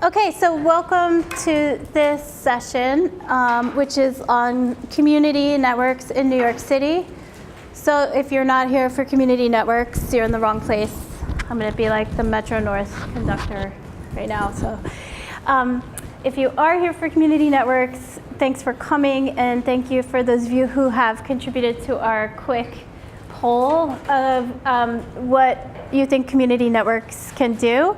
Okay, so welcome to this session, which is on community networks in New York City. So if you're not here for community networks, you're in the wrong place. I'm going to be like the Metro North conductor right now. So if you are here for community networks, thanks for coming, and thank you for those of you who have contributed to our quick poll of what you think community networks should do.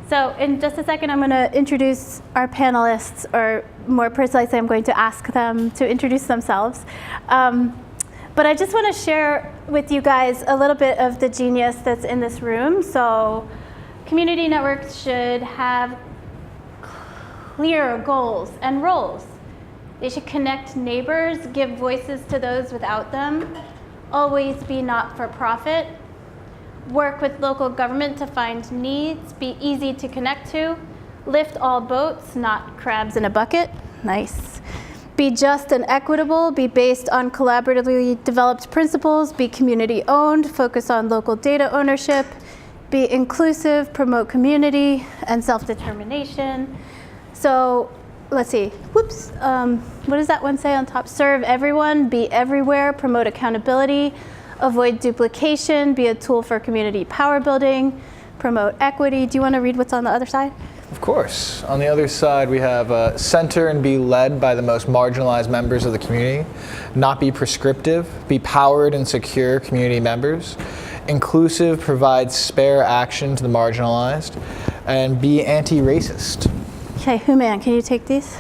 So in just a second, I'm going to introduce our panelists, or more precisely, I'm going to ask them to introduce themselves. But I just want to share with you guys a little bit of the genius that's in this room. So community networks should have clear goals and roles. They should connect neighbors, give voices to those without them, always be not-for-profit, work with local government to find needs, be easy to connect to, lift all boats, not crabs in a bucket. Nice. Be just and equitable, be based on collaboratively developed principles, be community-owned, focus on local data ownership, be inclusive, promote community and self-determination. So let's see, what does that one say on top? Serve everyone, be everywhere, promote accountability, avoid duplication, be a tool for community power building, promote equity. Do you want to read what's on the other side? Of course. On the other side, we have center and be led by the most marginalized members of the community, not be prescriptive, be powered and secure community members, inclusive, provide spare action to the marginalized, and be anti-racist. Okay, Houman, can you take these?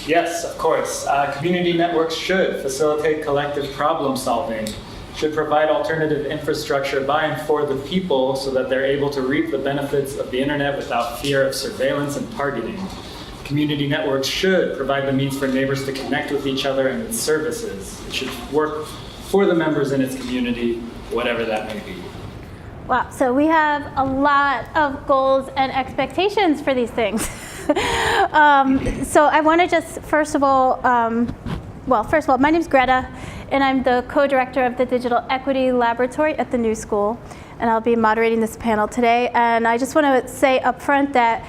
Yes, of course. Community networks should facilitate collective problem solving, should provide alternative infrastructure by and for the people so that they're able to reap the benefits of the internet without fear of surveillance and targeting. Community networks should provide the means for neighbors to connect with each other and its services. It should work for the members in its community, whatever that may be. Wow, so we have a lot of goals and expectations for these things. So I want to just, first of all, my name's Greta, and I'm the co-director of the Digital Equity Laboratory at the New School, and I'll be moderating this panel today. And I just want to say up front that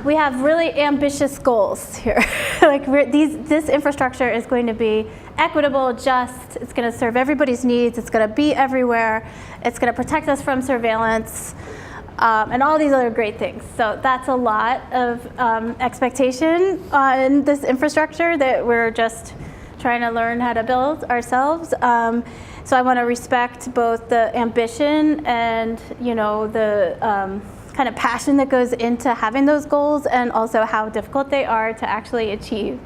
we have really ambitious goals here. This infrastructure is going to be equitable, just, it's going to serve everybody's needs, it's going to be everywhere, it's going to protect us from surveillance, and all these other great things. So that's a lot of expectation on this infrastructure that we're just trying to learn how to build ourselves. So I want to respect both the ambition and the kind of passion that goes into having those goals, and also how difficult they are to actually achieve.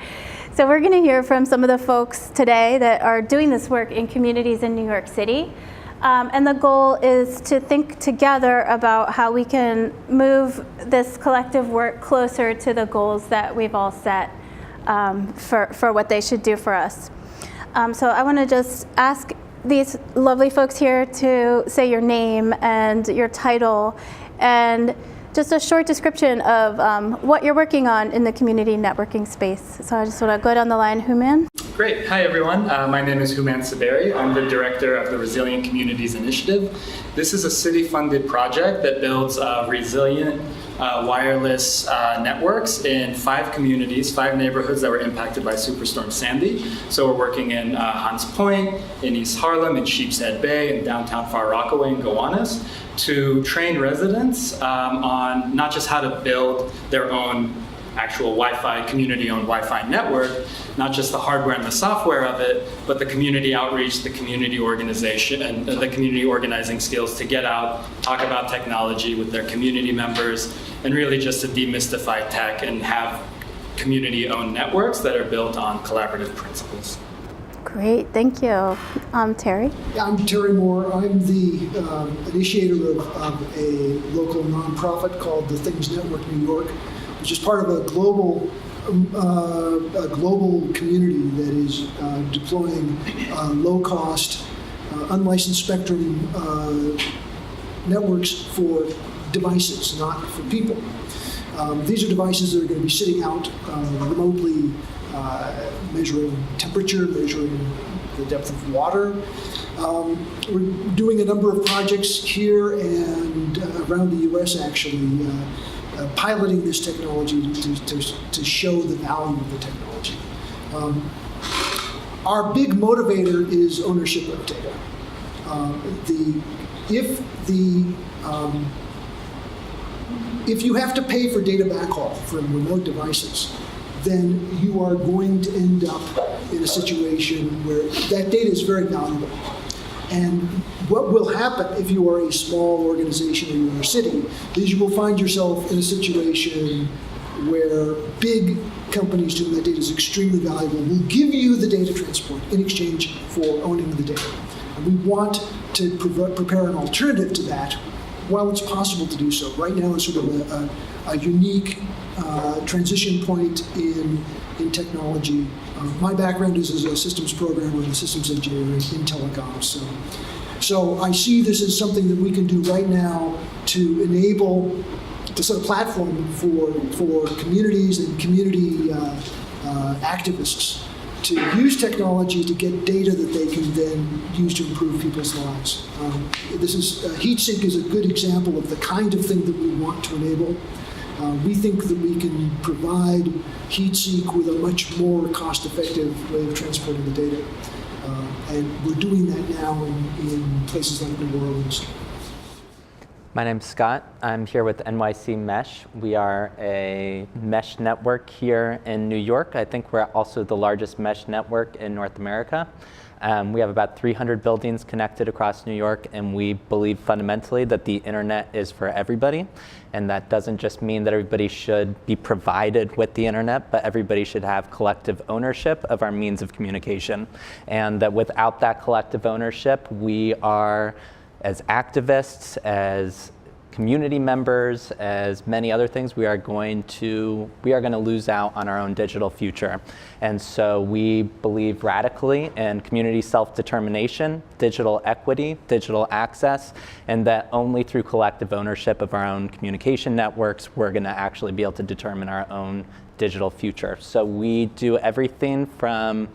So we're going to hear from some of the folks today that are doing this work in communities in New York City. And the goal is to think together about how we can move this collective work closer to the goals that we've all set for what they should do for us. So I want to just ask these lovely folks here to say your name and your title, and just a short description of what you're working on in the community networking space. So I just want to go down the line. Houman? Great. Hi, everyone. My name is Houman Saberi. I'm the director of the Resilient Communities Initiative. This is a city-funded project that builds resilient wireless networks in 5 communities, 5 neighborhoods that were impacted by Superstorm Sandy. So we're working in Hunts Point, in East Harlem, in Sheepshead Bay, in downtown Far Rockaway, and Gowanus, to train residents on not just how to build their own actual Wi-Fi, community-owned Wi-Fi network, not just the hardware and the software of it, but the community outreach, the community organization, and the community organizing skills to get out, talk about technology with their community members, and really just to demystify tech and have community-owned networks that are built on collaborative principles. Great, thank you. Terry? Yeah, I'm Terry Moore. I'm the initiator of a local nonprofit called the Things Network New York, which is part of a global community that is deploying low-cost, unlicensed spectrum networks for devices, not for people. These are devices that are going to be sitting out remotely, measuring temperature, measuring the depth of water. We're doing a number of projects here and around the U.S. actually piloting this technology to show the value of the technology. Our big motivator is ownership of data. If you have to pay for data backhaul from remote devices, then you are going to end up in a situation where that data is very valuable. And what will happen if you are a small organization or you are a city is you will find yourself in a situation where big companies to whom that data is extremely valuable will give you the data transport in exchange for owning the data. And we want to prepare an alternative to that while it's possible to do so. Right now it's sort of a unique transition point in technology. My background is as a systems programmer and a systems engineer in telecoms. So I see this as something that we can do right now to enable, to set a platform for communities and community activists to use technology to get data that they can then use to improve people's lives. HeatSync is a good example of the kind of thing that we want to enable. We think that we can provide HeatSync with a much more cost-effective way of transporting the data. And we're doing that now in places like New Orleans. My name's Scott. I'm here with NYC Mesh. We are a mesh network here in New York. I think we're also the largest mesh network in North America. We have about 300 buildings connected across New York, and we believe fundamentally that the internet is for everybody. And that doesn't just mean that everybody should be provided with the internet, but everybody should have collective ownership of our means of communication. And that without that collective ownership, we are, as activists, as community members, as many other things, we are going to lose out on our own digital future. And so we believe radically in community self-determination, digital equity, digital access, and that only through collective ownership of our own communication networks, we're gonna actually be able to determine our own digital future. So we do everything from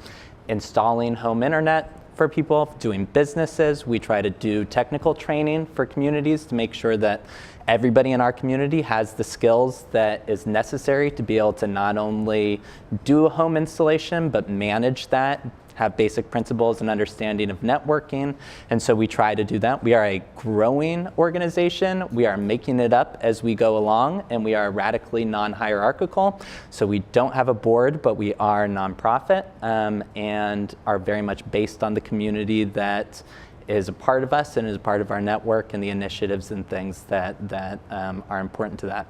installing home internet for people, doing businesses. We try to do technical training for communities to make sure that everybody in our community has the skills that is necessary to be able to not only do a home installation, but manage that, have basic principles and understanding of networking. And so we try to do that. We are a growing organization. We are making it up as we go along, and we are radically non-hierarchical. So we don't have a board, but we are a nonprofit, and are very much based on the community that is a part of us and is a part of our network and the initiatives and things that are important to that.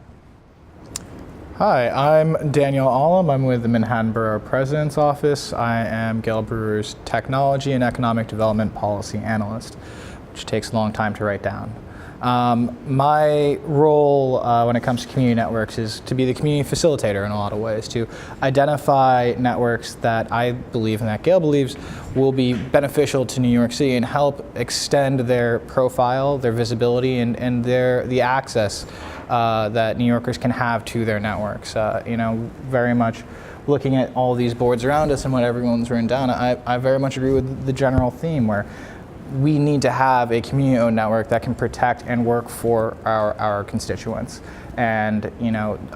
Hi, I'm Daniel Allam. I'm with the Manhattan Borough President's Office. I am Gale Brewer's Technology and Economic Development Policy Analyst, which takes a long time to write down. My role when it comes to community networks is to be the community facilitator in a lot of ways, to identify networks that I believe and that Gale believes will be beneficial to New York City and help extend their profile, their visibility, and the access that New Yorkers can have to their networks. Very much looking at all these boards around us and what everyone's written down, I very much agree with the general theme where we need to have a community-owned network that can protect and work for our constituents. And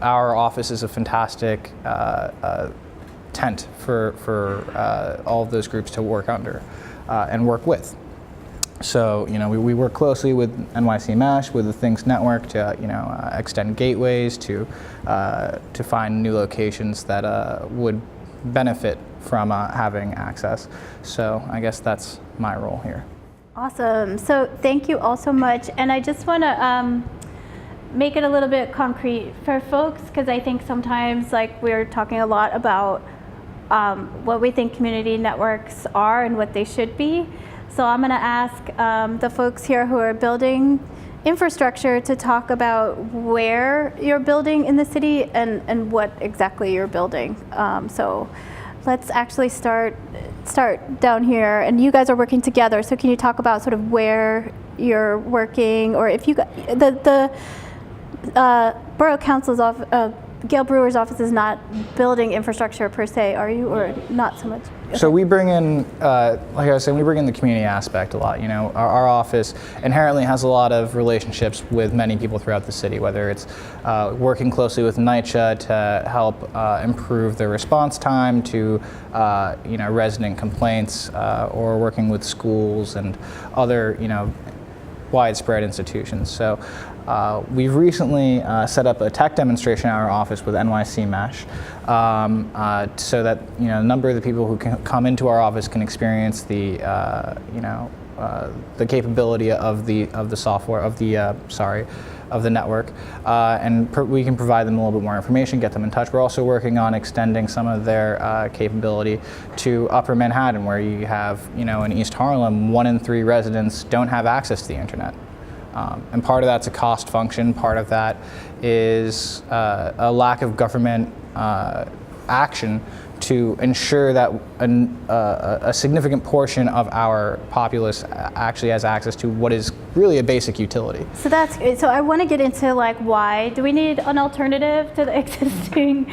our office is a fantastic tent for all of those groups to work under and work with. So we work closely with NYC Mesh, with the Things Network to extend gateways to find new locations that would benefit from having access. So I guess that's my role here. Awesome. So thank you all so much. And I just want to make it a little bit concrete for folks, because I think sometimes we're talking a lot about what we think community networks are and what they should be. So I'm going to ask the folks here who are building infrastructure to talk about where you're building in the city and what exactly you're building. So let's actually start down here, and you guys are working together. So can you talk about sort of where you're working, or if you got the Borough Council's Gail Brewer's office is not building infrastructure per se, are you, or not so much? So we bring in, like I was saying, we bring in the community aspect a lot. You know, our office inherently has a lot of relationships with many people throughout the city, whether it's working closely with NYC to help improve their response time to, you know, resident complaints, or working with schools and other, you know, widespread institutions. So we've recently set up a tech demonstration at our office with NYC Mesh, so that, you know, a number of the people who can come into our office can experience the you know, the capability of the software of the network, and we can provide them a little bit more information, get them in touch. We're also working on extending some of their capability to Upper Manhattan, where you have, you know, in East Harlem, 1 in 3 residents don't have access to the internet. And part of that's a cost function, part of that is a lack of government action to ensure that a significant portion of our populace actually has access to what is really a basic utility. So so I want to get into like why do we need an alternative to the existing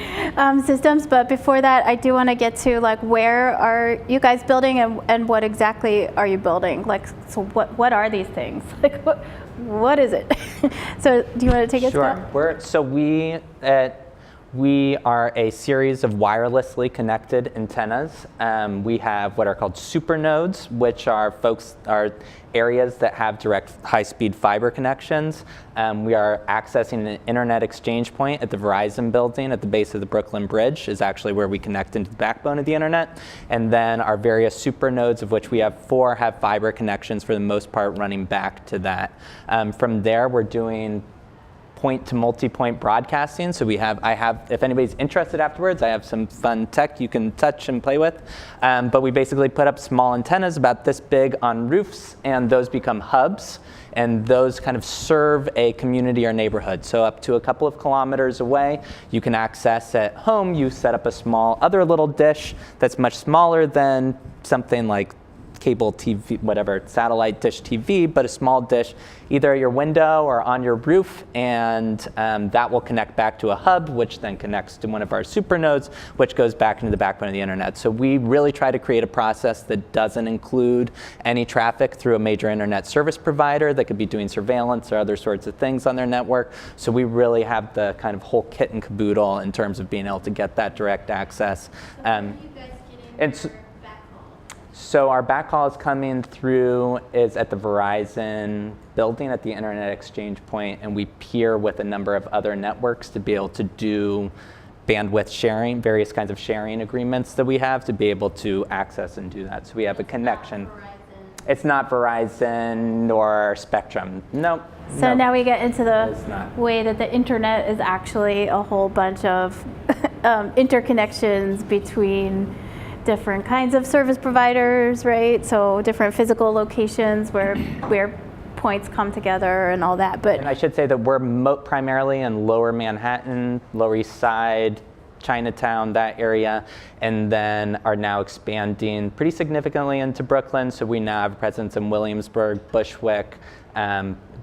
systems, but before that I do want to get to like where are you guys building and what exactly are you building? Like, so what are these things? Like what is it? So do you want to take it? Sure. We are a series of wirelessly connected antennas. We have what are called super nodes, which are areas that have direct high-speed fiber connections. We are accessing an internet exchange point at the Verizon building at the base of the Brooklyn Bridge is actually where we connect into the backbone of the internet. And then our various super nodes, of which we have 4, have fiber connections for the most part running back to that. From there, we're doing point to multi-point broadcasting. So if anybody's interested afterwards, I have some fun tech you can touch and play with. But we basically put up small antennas about this big on roofs, and those become hubs. And those kind of serve a community or neighborhood. So up to a couple of kilometers away, you can access at home. You set up a small other little dish that's much smaller than something like cable TV, whatever, satellite dish TV, but a small dish either at your window or on your roof, and that will connect back to a hub, which then connects to one of our super nodes, which goes back into the backbone of the internet. So we really try to create a process that doesn't include any traffic through a major internet service provider that could be doing surveillance or other sorts of things on their network. So we really have the kind of whole kit and caboodle in terms of being able to get that direct access. So our backhaul is coming through is at the Verizon building at the Internet Exchange Point, and we peer with a number of other networks to be able to do bandwidth sharing, various kinds of sharing agreements that we have to be able to access and do that. So we have a connection. It's not Verizon nor Spectrum. Nope. So now we get into the way that the internet is actually a whole bunch of interconnections between different kinds of service providers, right? So different physical locations where points come together and all that. But and I should say that we're primarily in Lower Manhattan, Lower East Side, Chinatown, that area, and then are now expanding pretty significantly into Brooklyn. So we now have a presence in Williamsburg, Bushwick,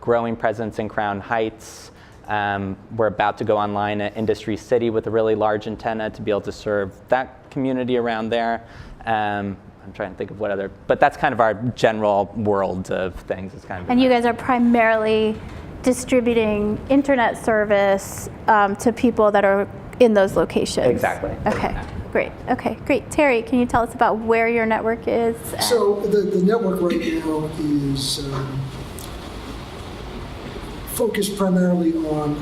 growing presence in Crown Heights. We're about to go online at Industry City with a really large antenna to be able to serve that community around there. I'm trying to think of what other, but that's kind of our general world of things. It's kind of. And you guys are primarily distributing internet service to people that are in those locations. Exactly. Okay, great. Okay, great. Terry, can you tell us about where your network is? So the network right now is focused primarily on,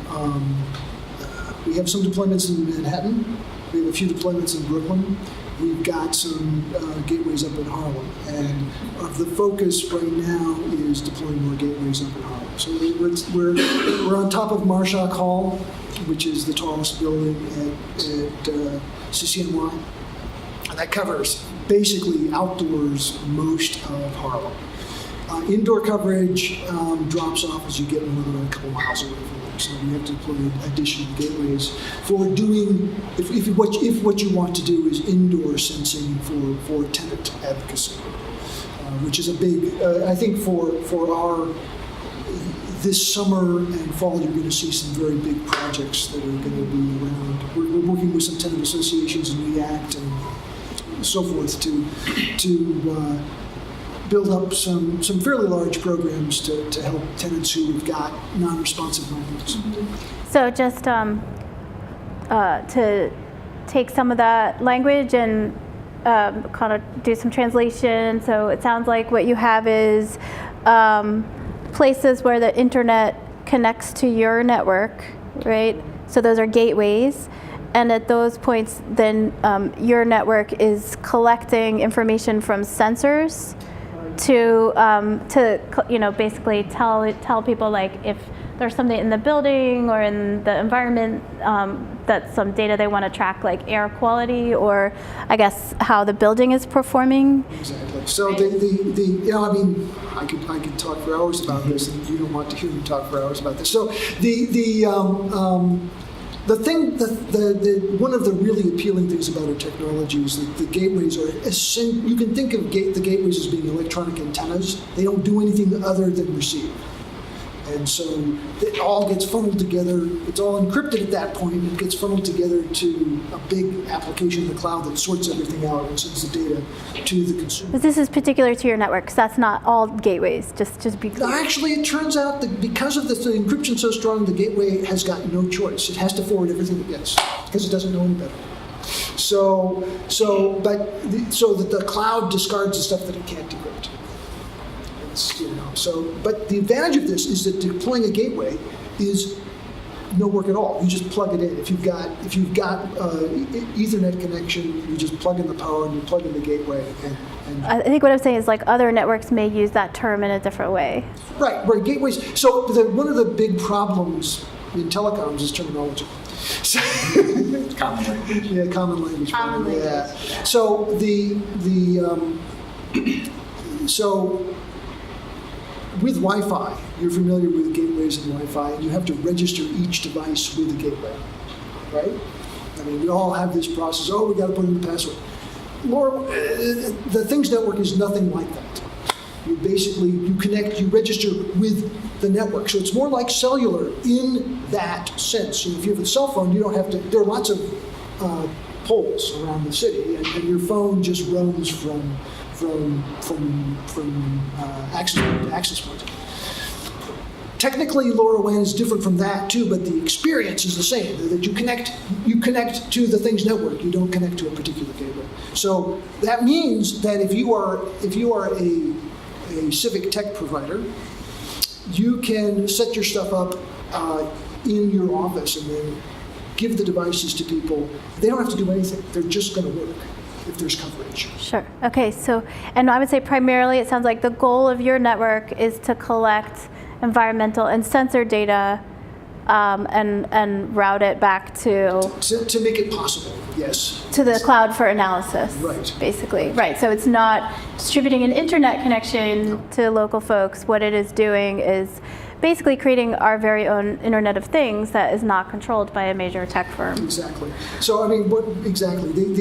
we have some deployments in Manhattan, we have a few deployments in Brooklyn, we've got some gateways up in Harlem, and the focus right now is deploying more gateways up in Harlem. So we're on top of Marshock Hall, which is the tallest building at CCNY, and that covers basically outdoors most of Harlem. Indoor coverage drops off as you get more than a couple miles away from them. So we have to deploy additional gateways for doing, if what you want to do is indoor sensing for tenant advocacy, which is a big, I think for this summer and fall, you're going to see some very big projects that are going to be around. We're working with some tenant associations in React and so forth to build up some fairly large programs to help tenants who have got non-responsive moments. So just to take some of that language and kind of do some translation. So it sounds like what you have is places where the internet connects to your network, right? So those are gateways. And at those points, then your network is collecting information from sensors to basically tell people, like, if there's something in the building or in the environment that's some data they want to track, like air quality, or I guess how the building is performing. Exactly. So I could talk for hours about this, and you don't want to hear me talk for hours about this. So one of the really appealing things about our technology is that the gateways are, you can think of the gateways as being electronic antennas. They don't do anything other than receive. And so it all gets funneled together. It's all encrypted at that point. It gets funneled together to a big application in the cloud that sorts everything out and sends the data to the consumer. But this is particular to your network, because that's not all gateways, just be clear. Actually, it turns out that because of the encryption so strong, the gateway has got no choice. It has to forward everything it gets because it doesn't know any better. So that the cloud discards the stuff that it can't decrypt. But the advantage of this is that deploying a gateway is no work at all. You just plug it in. If you've got Ethernet connection, you just plug in the power and you plug in the gateway. And I think what I'm saying is, like, other networks may use that term in a different way. Right. Gateways. So one of the big problems in telecoms is terminology. So Common language. Yeah, common language. Common language. Yeah. So so with Wi-Fi, you're familiar with gateways and Wi-Fi, and you have to register each device with a gateway, right? I mean, we all have this process. Oh, we got to put in the password. The Things network is nothing like that. You connect, you register with the network. So it's more like cellular in that sense. And if you have a cell phone, you don't have to. There are lots of poles around the city, and your phone just roams from access point to access point. Technically, LoRaWAN is different from that too, but the experience is the same. That you connect to the Things network. You don't connect to a particular gateway. So that means that if you are a civic tech provider, you can set your stuff up in your office and then give the devices to people. They don't have to do anything. They're just going to work if there's coverage. Sure. Okay. So, and I would say primarily, it sounds like the goal of your network is to collect environmental and sensor data and route it back to make it possible. Yes. To the cloud for analysis. Right. Basically. Right. So it's not distributing an internet connection to local folks. What it is doing is basically creating our very own Internet of Things that is not controlled by a major tech firm. Exactly. So I mean, exactly? This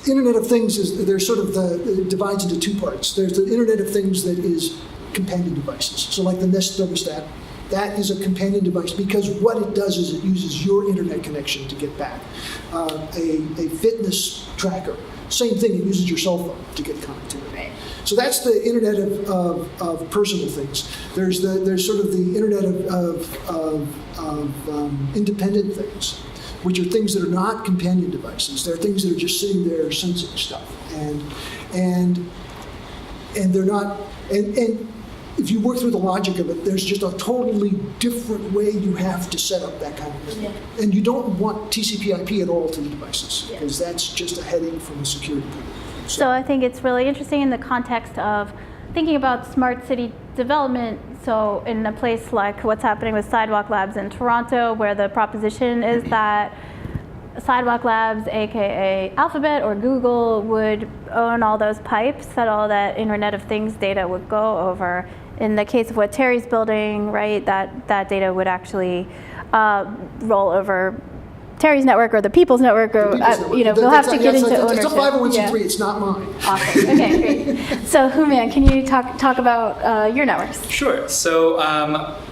Internet of Things it divides into two parts. There's the Internet of Things that is companion devices. So like the Nest thermostat, that is a companion device because what it does is it uses your internet connection to get back. A fitness tracker, same thing. It uses your cell phone to get connectivity. Right. So that's the Internet of personal things. There's sort of the Internet of independent things, which are things that are not companion devices. They're things that are just sitting there sensing stuff, and they're not. And if you work through the logic of it, there's just a totally different way you have to set up that kind of thing. Yeah. And you don't want TCP/IP at all to the devices because that's just a headache from a security point of view. So I think it's really interesting in the context of thinking about smart city development. So in a place like what's happening with Sidewalk Labs in Toronto, where the proposition is that Sidewalk Labs, aka Alphabet or Google, would own all those pipes that all that Internet of Things data would go over. In the case of what Terry's building, right, that data would actually roll over Terry's network or the People's Network, or we'll have to get into ownership. It's a 501c3, Yeah. it's not mine. Awesome. Okay, great. So, Houman, can you talk about your networks? Sure. So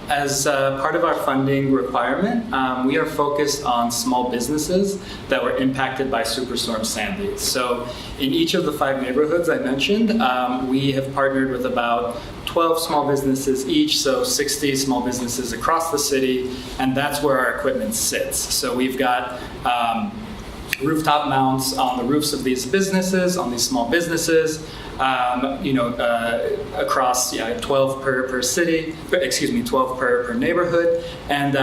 as part of our funding requirement, we are focused on small businesses that were impacted by Superstorm Sandy. So in each of the 5 neighborhoods I mentioned, we have partnered with about 12 small businesses each, so 60 small businesses across the city, and that's where our equipment sits. So we've got rooftop mounts on the roofs of these businesses, on these small businesses, across 12 per city, 12 per neighborhood. And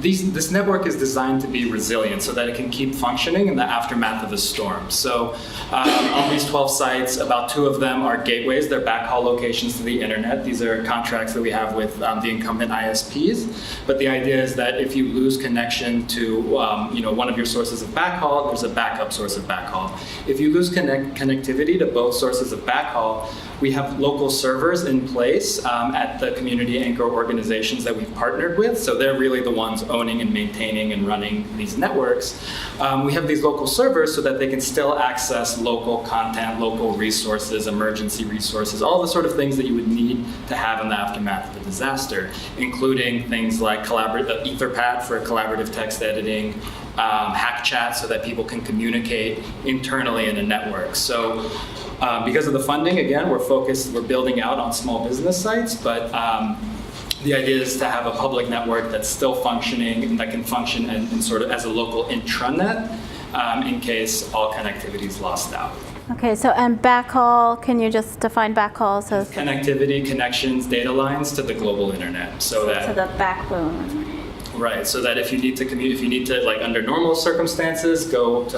this network is designed to be resilient so that it can keep functioning in the aftermath of a storm. So on these 12 sites, about 2 of them are gateways. They're backhaul locations to the internet. These are contracts that we have with the incumbent ISPs. But the idea is that if you lose connection to one of your sources of backhaul, there's a backup source of backhaul. If you lose connectivity to both sources of backhaul, we have local servers in place at the community anchor organizations that we've partnered with. So they're really the ones owning and maintaining and running these networks. We have these local servers so that they can still access local content, local resources, emergency resources, all the sort of things that you would need to have in the aftermath of a disaster, including things like Etherpad for collaborative text editing, hack chat so that people can communicate internally in a network. So because of the funding, again, we're building out on small business sites, but the idea is to have a public network that's still functioning and that can function in sort of as a local intranet in case all connectivity is lost out. Okay, so and backhaul, can you just define backhaul? So Connectivity, connections, data lines to the global internet, so that to the backbone. Right, so that if you need to like under normal circumstances, go to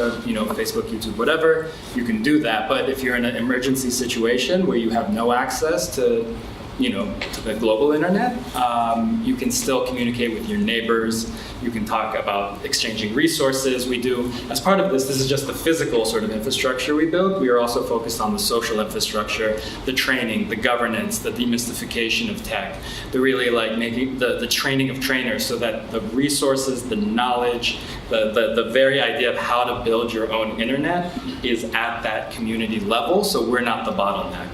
Facebook, YouTube, whatever, you can do that. But if you're in an emergency situation where you have no access to the global internet, you can still communicate with your neighbors. You can talk about exchanging resources. We do, as part of this is just the physical sort of infrastructure we build. We are also focused on the social infrastructure, the training, the governance, the demystification of tech, the really like making the training of trainers so that the resources, the knowledge, the very idea of how to build your own internet is at that community level. So we're not the bottleneck.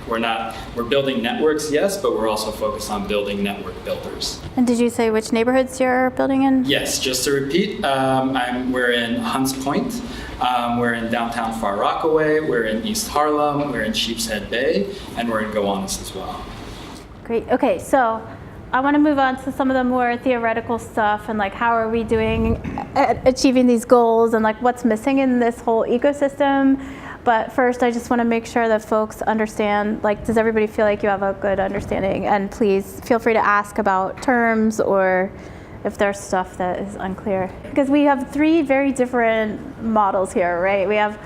We're building networks, yes, but we're also focused on building network builders. And did you say which neighborhoods you're building in? Yes, just to repeat, we're in Hunts Point, we're in downtown Far Rockaway, we're in East Harlem, we're in Sheepshead Bay, and we're in Gowanus as well. Great. Okay, so I want to move on to some of the more theoretical stuff and like how are we doing at achieving these goals and like what's missing in this whole ecosystem. But first, I just want to make sure that folks understand, like, does everybody feel like you have a good understanding? And please feel free to ask about terms or if there's stuff that is unclear. Because we have 3 very different models here, right? We have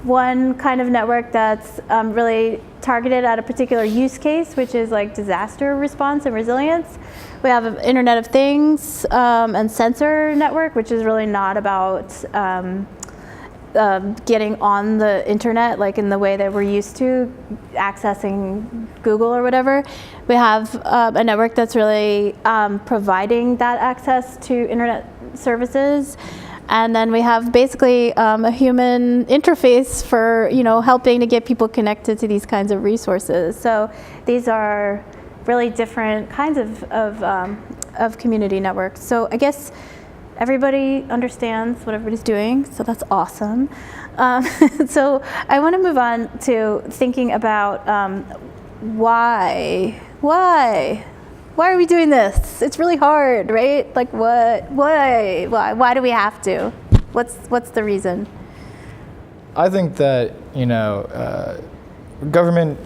one kind of network that's really targeted at a particular use case, which is like disaster response and resilience. We have an Internet of Things and sensor network, which is really not about getting on the internet like in the way that we're used to accessing Google or whatever. We have a network that's really providing that access to internet services. And then we have basically a human interface for helping to get people connected to these kinds of resources. So these are really different kinds of community networks. So I guess everybody understands what everybody's doing, so that's awesome. So I want to move on to thinking about why are we doing this? It's really hard, right? Like why do we have to? What's the reason? I think that government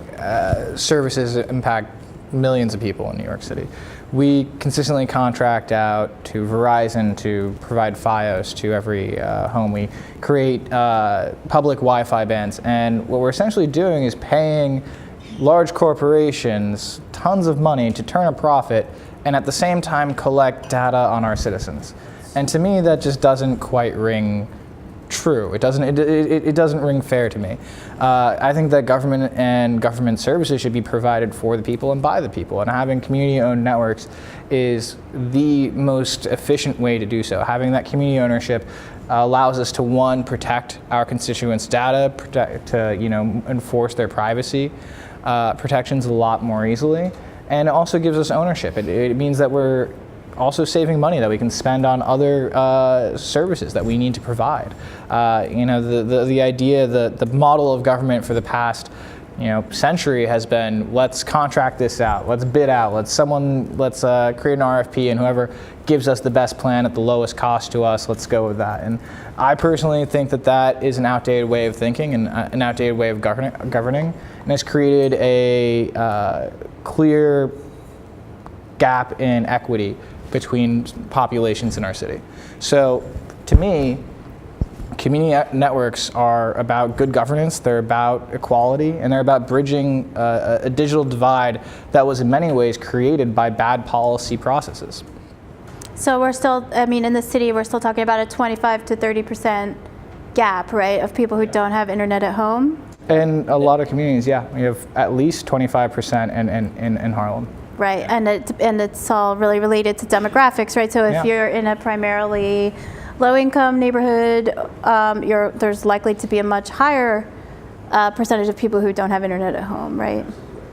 services impact millions of people in New York City. We consistently contract out to Verizon to provide FiOS to every home. We create public Wi-Fi bands, and what we're essentially doing is paying large corporations tons of money to turn a profit and at the same time collect data on our citizens. And to me, that just doesn't quite ring true. It doesn't ring fair to me. I think that government and government services should be provided for the people and by the people, and having community-owned networks is the most efficient way to do so. Having that community ownership allows us to, one, protect our constituents' data, enforce their privacy protections a lot more easily, and it also gives us ownership. It means that we're also saving money that we can spend on other services that we need to provide. The idea, the model of government for the past century has been, let's contract this out, let's bid out, let's create an RFP, and whoever gives us the best plan at the lowest cost to us, let's go with that. And I personally think that is an outdated way of thinking and an outdated way of governing, and has created a clear gap in equity between populations in our city. So to me, community networks are about good governance, they're about equality, and they're about bridging a digital divide that was in many ways created by bad policy processes. So we're still, in the city, we're still talking about a 25 to 30% gap, right, of people who don't have internet at home? In a lot of communities, yeah. We have at least 25% in Harlem. Right, and it's all really related to demographics, right? So if you're in a primarily low-income neighborhood, there's likely to be a much higher percentage of people who don't have internet at home, right?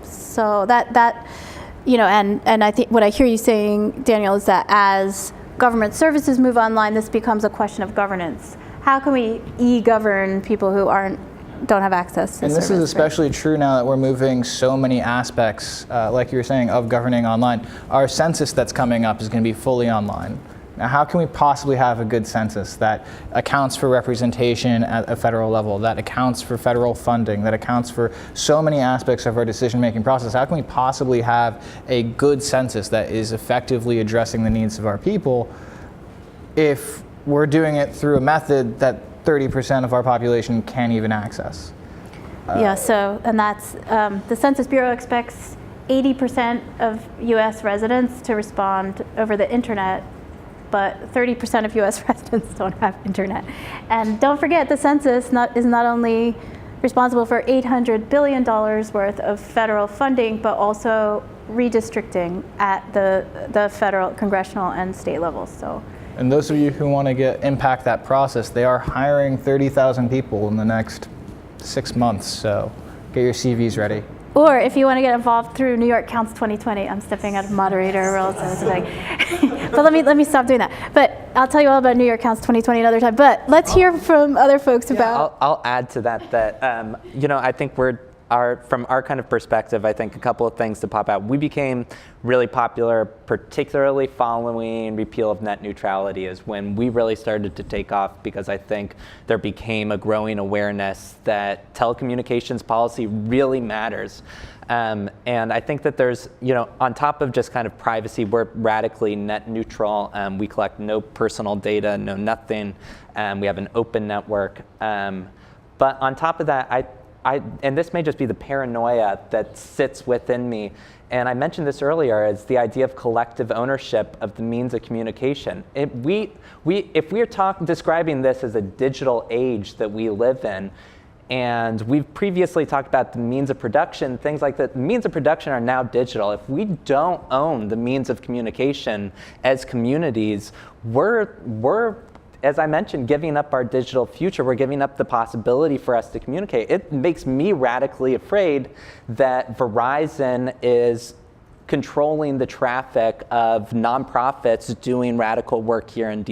So and I think what I hear you saying, Daniel, is that as government services move online, this becomes a question of governance. How can we e-govern people who don't have access to and this service, is especially true now that we're moving so many aspects, like you were saying, of governing online. Our census that's coming up is going to be fully online. Now, how can we possibly have a good census that accounts for representation at a federal level, that accounts for federal funding, that accounts for so many aspects of our decision-making process? How can we possibly have a good census that is effectively addressing the needs of our people if we're doing it through a method that 30% of our population can't even access? And that's, the Census Bureau expects 80% of US residents to respond over the internet, but 30% of US residents don't have internet. And don't forget, the census is not only responsible for $800 billion worth of federal funding, but also redistricting at the federal, congressional, and state levels. So. And those of you who want to impact that process, they are hiring 30,000 people in the next 6 months, so get your CVs ready. Or if you want to get involved through New York Counts 2020, I'm stepping out of moderator roles. But let me stop doing that. But I'll tell you all about New York Counts 2020 another time. But let's hear from other folks about. I'll add to that I think from our kind of perspective, I think a couple of things to pop out. We became really popular, particularly following repeal of net neutrality, is when we really started to take off, because I think there became a growing awareness that telecommunications policy really matters. And I think that there's, on top of just kind of privacy, we're radically net neutral. We collect no personal data, no nothing. We have an open network. But on top of that, and this may just be the paranoia that sits within me, and I mentioned this earlier, is the idea of collective ownership of the means of communication. If we're describing this as a digital age that we live in, and we've previously talked about the means of production, things like that. The means of production are now digital. If we don't own the means of communication as communities, we're as I mentioned, giving up our digital future. We're giving up the possibility for us to communicate. It makes me radically afraid that Verizon is controlling the traffic of nonprofits doing radical work here in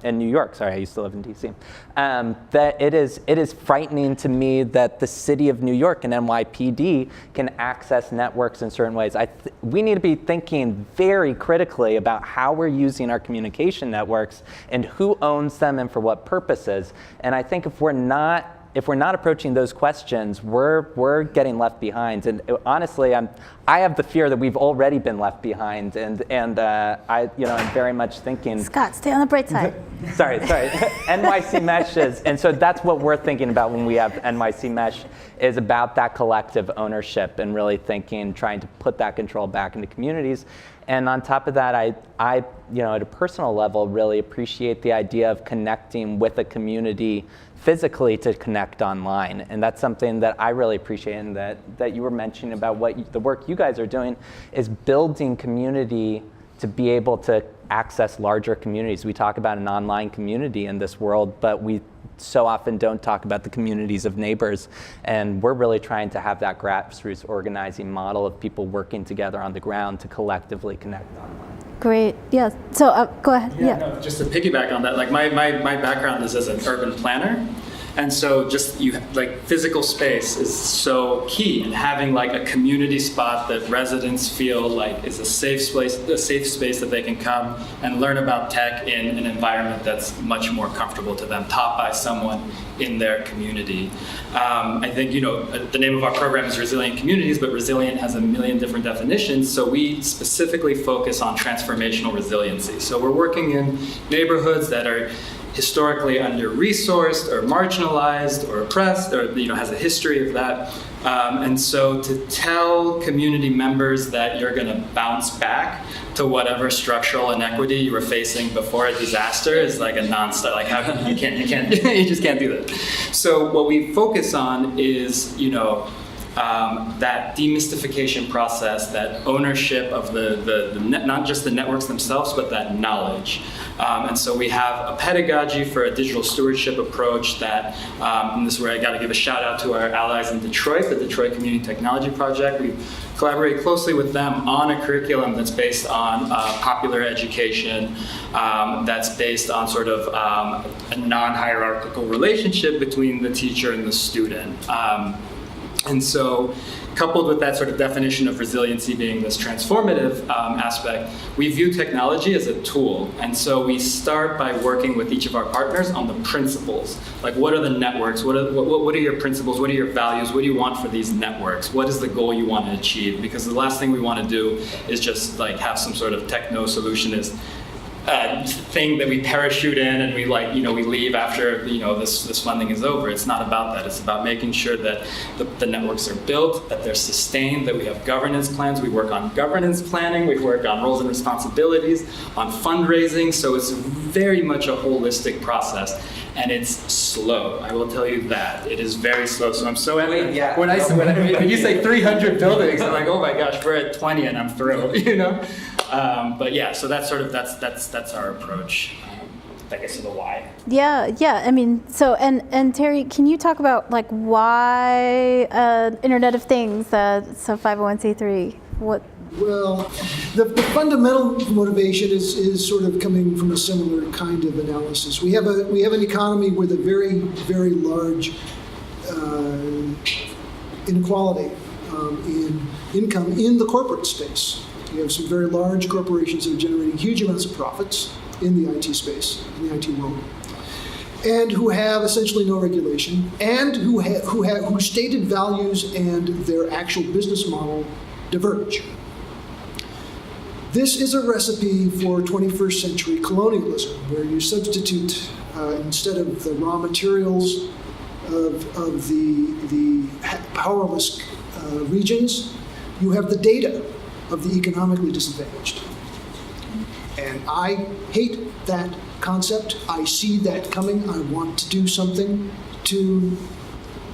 New York. Sorry, I used to live in DC. That it is frightening to me that the city of New York and NYPD can access networks in certain ways. We need to be thinking very critically about how we're using our communication networks and who owns them and for what purposes. And I think if we're not approaching those questions, we're getting left behind. And honestly, I have the fear that we've already been left behind. And I'm very much thinking. Scott, stay on the bright side. Sorry. NYC Mesh is, and so that's what we're thinking about when we have NYC Mesh, is about that collective ownership and really trying to put that control back into communities. And on top of that, I at a personal level, really appreciate the idea of connecting with a community physically to connect online. And that's something that I really appreciate, and that you were mentioning about the work you guys are doing is building community to be able to access larger communities. We talk about an online community in this world, but we so often don't talk about the communities of neighbors. And we're really trying to have that grassroots organizing model of people working together on the ground to collectively connect online. Great. Yeah. So go ahead. Yeah. No, just to piggyback on that, like my background is as an urban planner. And so just physical space is so key, and having like a community spot that residents feel like is a safe space that they can come and learn about tech in an environment that's much more comfortable to them, taught by someone in their community. I think, the name of our program is Resilient Communities, but resilient has a million different definitions. So we specifically focus on transformational resiliency. So we're working in neighborhoods that are historically under-resourced or marginalized or oppressed, or has a history of that. And so to tell community members that you're going to bounce back to whatever structural inequity you were facing before a disaster is like a non-stop. Like you just can't do that. So what we focus on is that demystification process, that ownership of the not just the networks themselves, but that knowledge. And so we have a pedagogy for a digital stewardship approach that, and this is where I got to give a shout out to our allies in Detroit, the Detroit Community Technology Project. We collaborate closely with them on a curriculum that's based on popular education, that's based on sort of a non-hierarchical relationship between the teacher and the student. And so, coupled with that sort of definition of resiliency being this transformative aspect, we view technology as a tool. And so we start by working with each of our partners on the principles. Like, what are the networks? What are your principles? What are your values? What do you want for these networks? What is the goal you want to achieve? Because the last thing we want to do is just like have some sort of techno-solutionist thing that we parachute in and we leave after this funding is over. It's not about that. It's about making sure that the networks are built, that they're sustained, that we have governance plans. We work on governance planning. We work on roles and responsibilities, on fundraising. So it's very much a holistic process, and it's slow. I will tell you that it is very slow. So I'm so happy. When you say 300 buildings, I'm like, oh my gosh, we're at 20 and I'm thrilled. But yeah, so that's our approach. I guess to the why. Yeah. I mean, so and Terry, can you talk about like why Internet of Things? So 501c3. What? Well, the fundamental motivation is sort of coming from a similar kind of analysis. We have an economy with a very, very large inequality in income in the corporate space. We have some very large corporations that are generating huge amounts of profits in the IT space, in the IT world, and who have essentially no regulation, and whose stated values and their actual business model diverge. This is a recipe for 21st century colonialism, where you substitute, instead of the raw materials of the powerless regions, you have the data of the economically disadvantaged. And I hate that concept. I see that coming. I want to do something to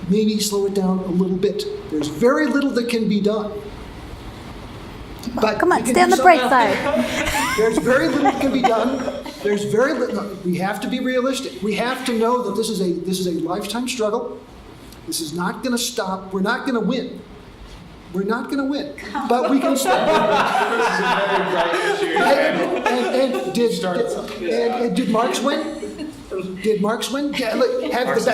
maybe slow it down a little bit. There's very little that can be done. But come on, stay on the bright side. There's very little that can be done. There's very little. No, we have to be realistic. We have to know that this is a lifetime struggle. This is not going to stop. We're not going to win. We're not going to win, but we can start. And did Marx win? Did Marx win? Yeah, look, has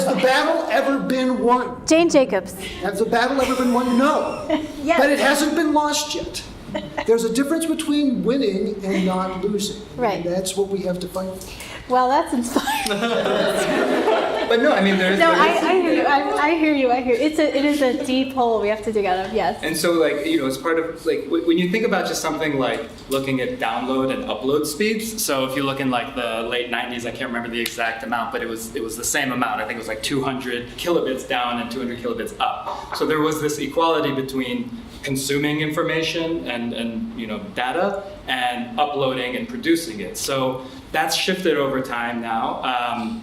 the battle ever been won? Jane Jacobs. Has the battle ever been won? No. Yes. But it hasn't been lost yet. There's a difference between winning and not losing. Right. And that's what we have to fight for. Well, that's inspiring. But no, I mean, I hear you. It is a deep hole we have to dig out of. Yes. And so, it's part of when you think about just something like looking at download and upload speeds. So if you look in like the late 90s, I can't remember the exact amount, but it was the same amount. I think it was like 200 kilobits down and 200 kilobits up. So there was this equality between consuming information and data and uploading and producing it. So that's shifted over time now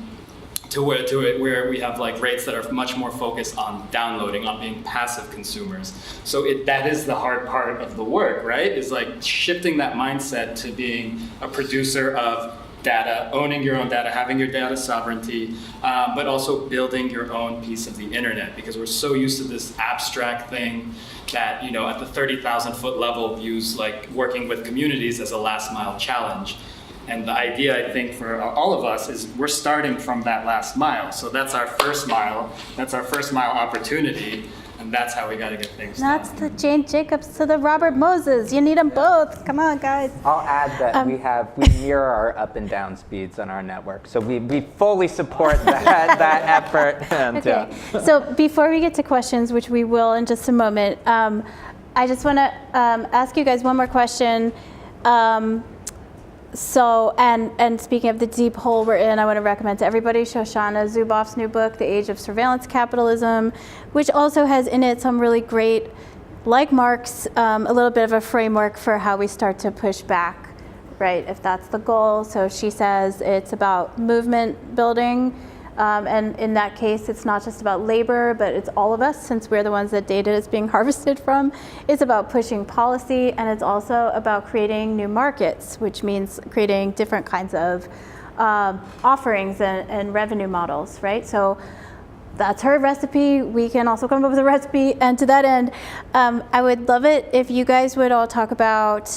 to where we have like rates that are much more focused on downloading, on being passive consumers. So that is the hard part of the work, right? Is like shifting that mindset to being a producer of data, owning your own data, having your data sovereignty, but also building your own piece of the internet, because we're so used to this abstract thing that, at the 30,000 foot level views like working with communities as a last mile challenge. And the idea, I think, for all of us is we're starting from that last mile. So that's our first mile. That's our first mile opportunity. And that's how we got to get things done. That's the Jane Jacobs to the Robert Moses. You need them both. Come on, guys. I'll add that we mirror our up and down speeds on our network. So we fully support that effort. And, Okay. So before we get to questions, which we will in just a moment, I just want to ask you guys one more question. And speaking of the deep hole we're in, I want to recommend to everybody Shoshana Zuboff's new book, The Age of Surveillance Capitalism, which also has in it some really great, like Mark's, a little bit of a framework for how we start to push back, right, if that's the goal. So she says it's about movement building, and in that case, it's not just about labor, but it's all of us, since we're the ones that data is being harvested from. It's about pushing policy, and it's also about creating new markets, which means creating different kinds of offerings and revenue models, right? So that's her recipe. We can also come up with a recipe, and to that end, I would love it if you guys would all talk about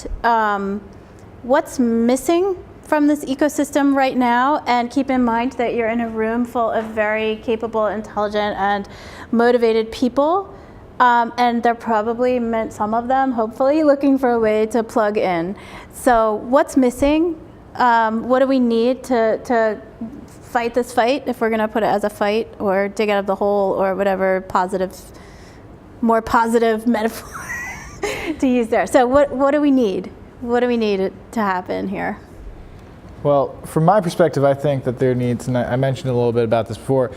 what's missing from this ecosystem right now, and keep in mind that you're in a room full of very capable, intelligent, and motivated people, and they're probably, some of them, hopefully, looking for a way to plug in. So what's missing? What do we need to fight this fight, if we're gonna put it as a fight, or dig out of the hole, or whatever more positive metaphor to use there. So what do we need? What do we need to happen here? Well, from my perspective, I think that there needs, and I mentioned a little bit about this before,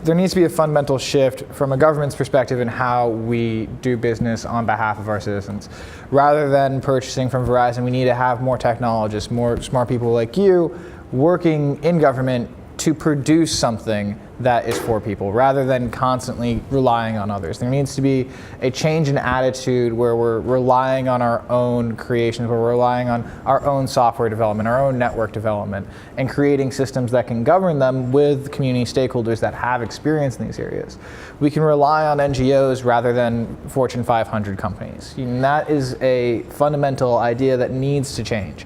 there needs to be a fundamental shift from a government's perspective in how we do business on behalf of our citizens. Rather than purchasing from Verizon, we need to have more technologists, more smart people like you working in government to produce something that is for people, rather than constantly relying on others. There needs to be a change in attitude where we're relying on our own creations, where we're relying on our own software development, our own network development, and creating systems that can govern them with community stakeholders that have experience in these areas. We can rely on NGOs rather than Fortune 500 companies. And that is a fundamental idea that needs to change.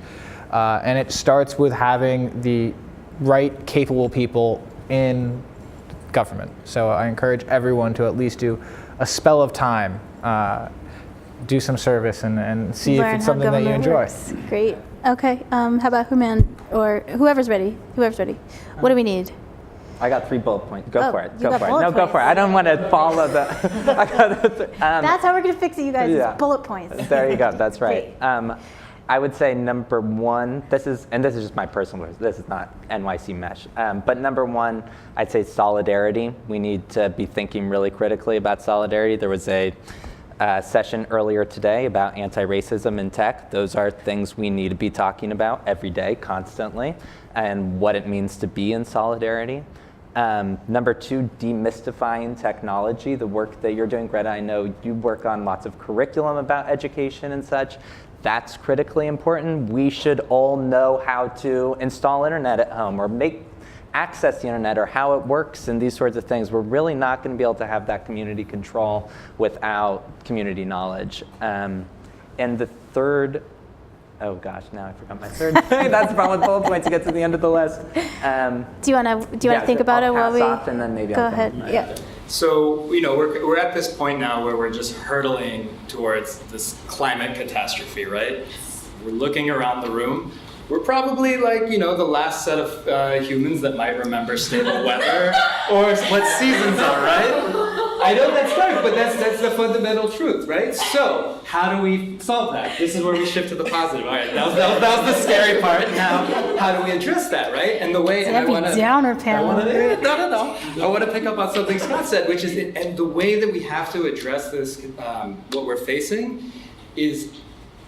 And it starts with having the right, capable people in government. So I encourage everyone to at least do a spell of time, do some service, and see if it's something that you enjoy. Works. Great. Okay. How about Houman, or whoever's ready? Whoever's ready. What do we need? I got 3 bullet points. Go for it. You got Go for it. bullet No, go for it. points. I don't want to follow the. That's how we're going to fix it, you guys. Yeah. Is bullet points. There you go. That's right. Great. I would say number one, this is just my personal, this is not NYC Mesh, but number one, I'd say solidarity. We need to be thinking really critically about solidarity. There was a session earlier today about anti-racism in tech. Those are things we need to be talking about every day, constantly, and what it means to be in solidarity. Number two, demystifying technology. The work that you're doing, Greta, I know you work on lots of curriculum about education and such. That's critically important. We should all know how to install internet at home, or access the internet, or how it works, and these sorts of things. We're really not going to be able to have that community control without community knowledge. And the third, oh gosh, now I forgot my third thing. That's the problem with bullet points to get to the end of the list. Do you want to think about it while we off, and then maybe go I'll ahead? Yeah. So, we're at this point now where we're just hurtling towards this climate catastrophe, right? We're looking around the room. We're probably like, the last set of humans that might remember stable weather or what seasons are, right? I know that's dark, but that's the fundamental truth, right? So how do we solve that? This is where we shift to the positive. All right, that was the scary part. Now, how do we address that, right? And the way, and I want to downer panel. No. I want to pick up on something Scott said, which is, and the way that we have to address this, what we're facing, is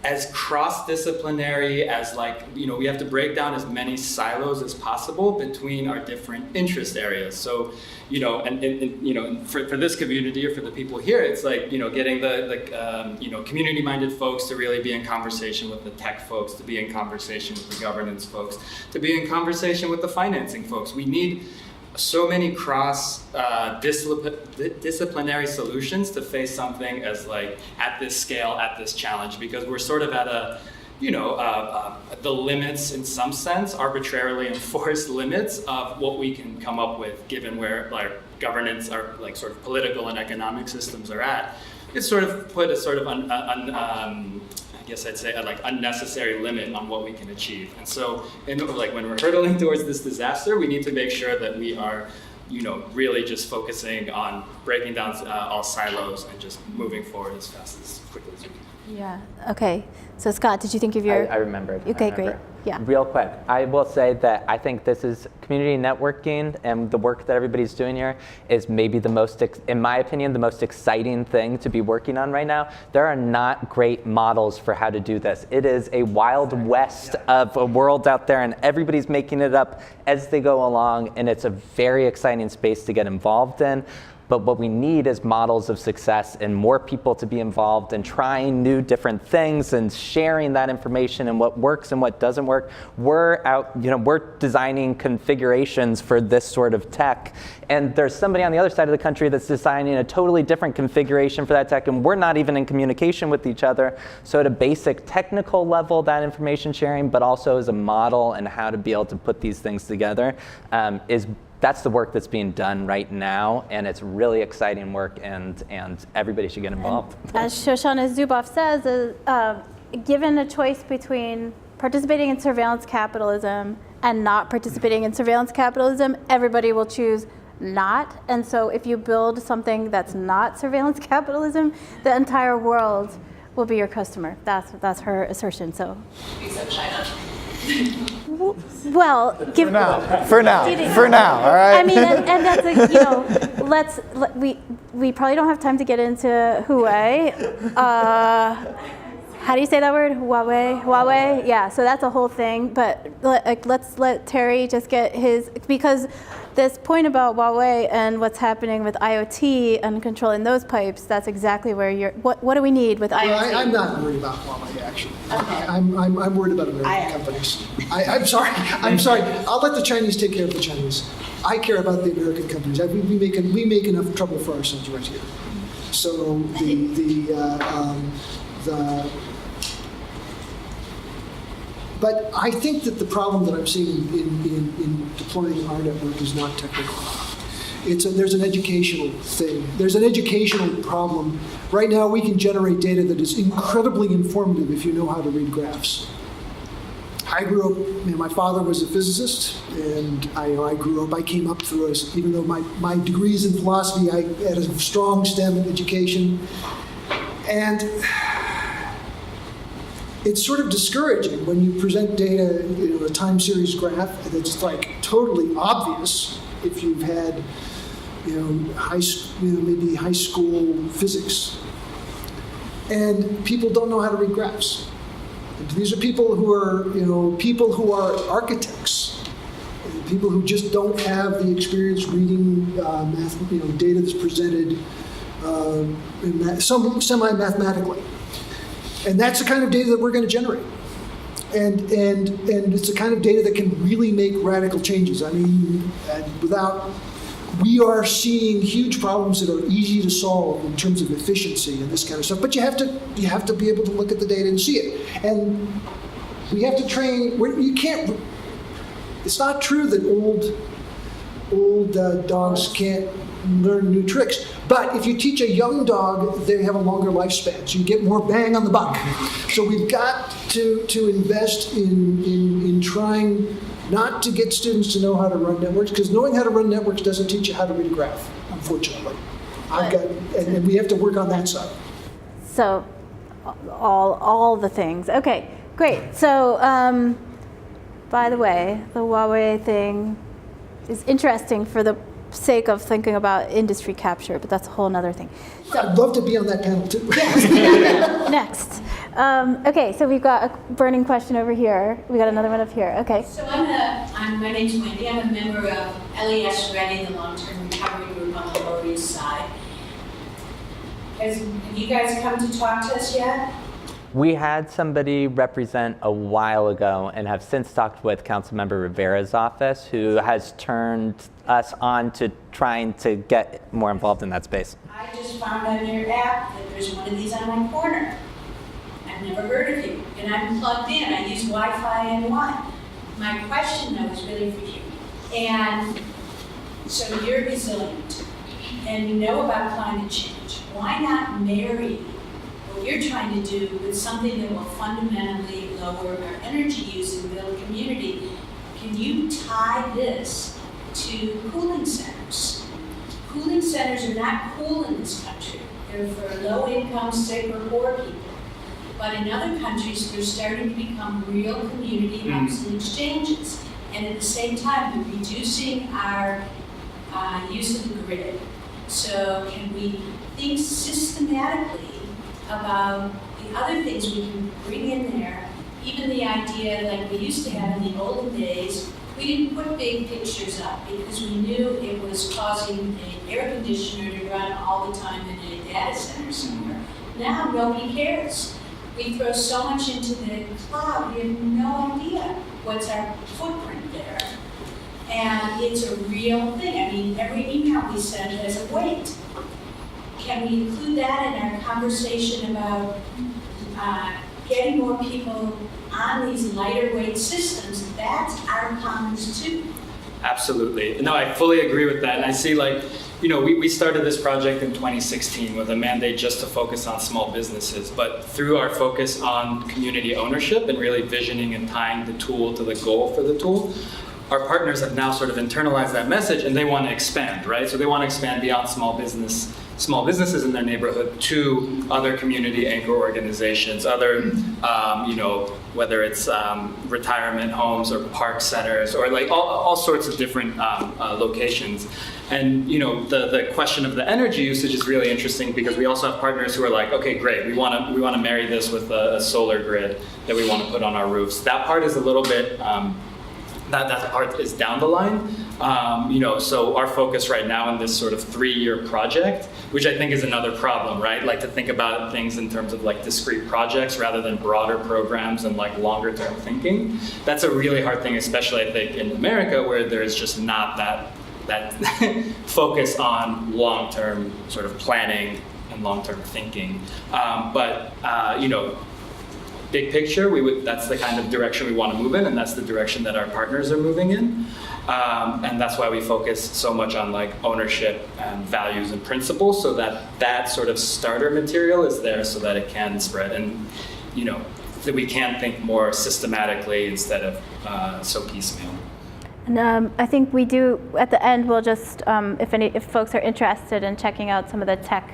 as cross-disciplinary as, like, we have to break down as many silos as possible between our different interest areas. So, and for this community or for the people here, it's like, getting the community-minded folks to really be in conversation with the tech folks, to be in conversation with the governance folks, to be in conversation with the financing folks. We need so many disciplinary solutions to face something as, like, at this scale, at this challenge, because we're sort of at the limits, in some sense, arbitrarily enforced limits of what we can come up with, given where, like, governance, our, like, sort of political and economic systems are at. It's sort of put a sort of I guess I'd say a, like, unnecessary limit on what we can achieve. And so, when we're hurtling towards this disaster, we need to make sure that we are, really just focusing on breaking down all silos and just moving forward as fast, as quickly as we can. Yeah. Okay. So Scott, did you think of your? I remembered. Okay, great. Yeah. Real quick, I will say that I think this is community networking, and the work that everybody's doing here is maybe the most, in my opinion, the most exciting thing to be working on right now. There are not great models for how to do this. It is a wild west of a world out there, and everybody's making it up as they go along, and it's a very exciting space to get involved in. But what we need is models of success and more people to be involved and trying new different things and sharing that information and what works and what doesn't work. We're designing configurations for this sort of tech. And there's somebody on the other side of the country that's designing a totally different configuration for that tech, and we're not even in communication with each other. So at a basic technical level, that information sharing, but also as a model and how to be able to put these things together that's the work that's being done right now, and it's really exciting work, and everybody should get involved. As Shoshana Zuboff says, given a choice between participating in surveillance capitalism and not participating in surveillance capitalism, everybody will choose not. And so if you build something that's not surveillance capitalism, the entire world will be your customer. That's her assertion. So. Except China. Well, for now, all right. I mean, and that's we probably don't have time to get into Huawei. How do you say that word? Huawei. Yeah. So that's a whole thing. But let's let Terry just get his, because this point about Huawei and what's happening with IoT and controlling those pipes, that's exactly where what do we need with IoT? I'm not worried about Huawei, actually. Okay. I'm worried about American companies. I'm sorry. I'll let the Chinese take care of the Chinese. I care about the American companies. We make enough trouble for ourselves right here. So but I think that the problem that I'm seeing in deploying our network is not technical. There's an educational thing. There's an educational problem. Right now, we can generate data that is incredibly informative if you know how to read graphs. I grew up, my father was a physicist, and I came up through even though my degrees in philosophy, I had a strong STEM education. And it's sort of discouraging when you present data, a time series graph that's like totally obvious if you've had, maybe high school physics, and people don't know how to read graphs. And these are people who are, architects, people who just don't have the experience reading data that's presented semi-mathematically. And that's the kind of data that we're going to generate. And it's the kind of data that can really make radical changes. I mean, we are seeing huge problems that are easy to solve in terms of efficiency and this kind of stuff. But you have to be able to look at the data and see it. And we have to train. You can't. It's not true that old dogs can't learn new tricks. But if you teach a young dog, they have a longer lifespan, so you get more bang on the buck. So we've got to invest in trying not to get students to know how to run networks, because knowing how to run networks doesn't teach you how to read a graph, unfortunately. I've got, and we have to work on that side. So all the things. Okay, great. So by the way, the Huawei thing is interesting for the sake of thinking about industry capture, but that's a whole nother thing. I'd love to be on that panel too. Next. Okay, so we've got a burning question over here. We got another one up here. Okay. So my name's Wendy. I'm a member of LES Ready, the long-term recovery group on the Lower East Side. Have you guys come to talk to us yet? We had somebody represent a while ago and have since talked with Councilmember Rivera's office, who has turned us on to trying to get more involved in that space. I just found on your app that there's one of these on my corner. I've never heard of you, and I'm plugged in. I use Wi-Fi and one. My question, though, is really for you. And so you're resilient, and you know about climate change. Why not marry what you're trying to do with something that will fundamentally lower our energy use and build community? Can you tie this to cooling centers? Cooling centers are not cool in this country. They're for low-income, sick, or poor people. But in other countries, they're starting to become real community hubs and exchanges. And at the same time, we're reducing our use of the grid. So can we think systematically about the other things we can bring in there? Even the idea, like we used to have in the olden days, we didn't put big pictures up because we knew it was causing an air conditioner to run all the time in a data center somewhere. Now nobody cares. We throw so much into the cloud, we have no idea what's our footprint there. And it's a real thing. I mean, every email we send has a weight. Can we include that in our conversation about getting more people on these lighter weight systems? That's our commons too. Absolutely. No, I fully agree with that. And I see, like, you know, we started this project in 2016 with a mandate just to focus on small businesses. But through our focus on community ownership and really visioning and tying the tool to the goal for the tool, our partners have now sort of internalized that message, and they want to expand, right? So they want to expand beyond small businesses in their neighborhood to other community anchor organizations, other, you know, whether it's retirement homes or park centers or like all sorts of different locations. And you know, the question of the energy usage is really interesting because we also have partners who are like, okay, great, we want to marry this with a solar grid that we want to put on our roofs. That part is a little bit. That part is down the line. You know, so our focus right now in this sort of 3-year project, which I think is another problem, right? Like to think about things in terms of like discrete projects rather than broader programs and like longer term thinking. That's a really hard thing, especially I think in America where there's just not that focus on long-term sort of planning and long-term thinking. But you know, big picture, that's the kind of direction we want to move in, and that's the direction that our partners are moving in. And that's why we focus so much on like ownership and values and principles, so that sort of starter material is there so that it can spread, and you know, that we can think more systematically instead of so piecemeal. And I think we do, at the end, we'll just, if folks are interested in checking out some of the tech,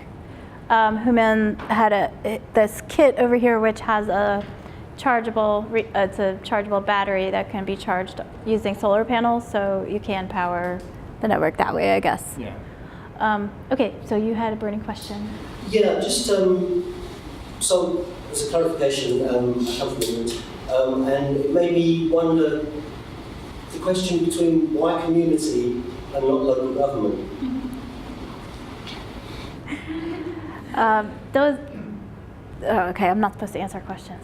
Houman had this kit over here which has a chargeable, it's a chargeable battery that can be charged using solar panels, so you can power the network that way, I guess. Yeah. Okay, so you had a burning question. Yeah, just so as a clarification, I come from England, and it made me wonder the question between why community and not local government. Okay, I'm not supposed to answer questions.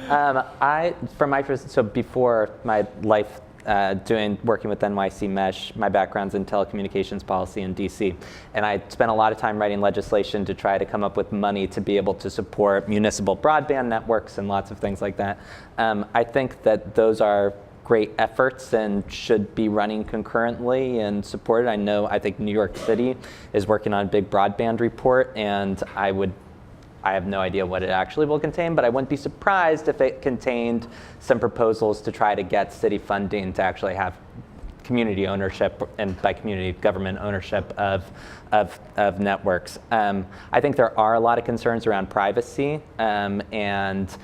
From my perspective, so before my life working with NYC Mesh, my background's in telecommunications policy in DC, and I spent a lot of time writing legislation to try to come up with money to be able to support municipal broadband networks and lots of things like that. I think that those are great efforts and should be running concurrently and supported. I think New York City is working on a big broadband report, and I have no idea what it actually will contain, but I wouldn't be surprised if it contained some proposals to try to get city funding to actually have community ownership, and by community, government ownership of networks. I think there are a lot of concerns around privacy, and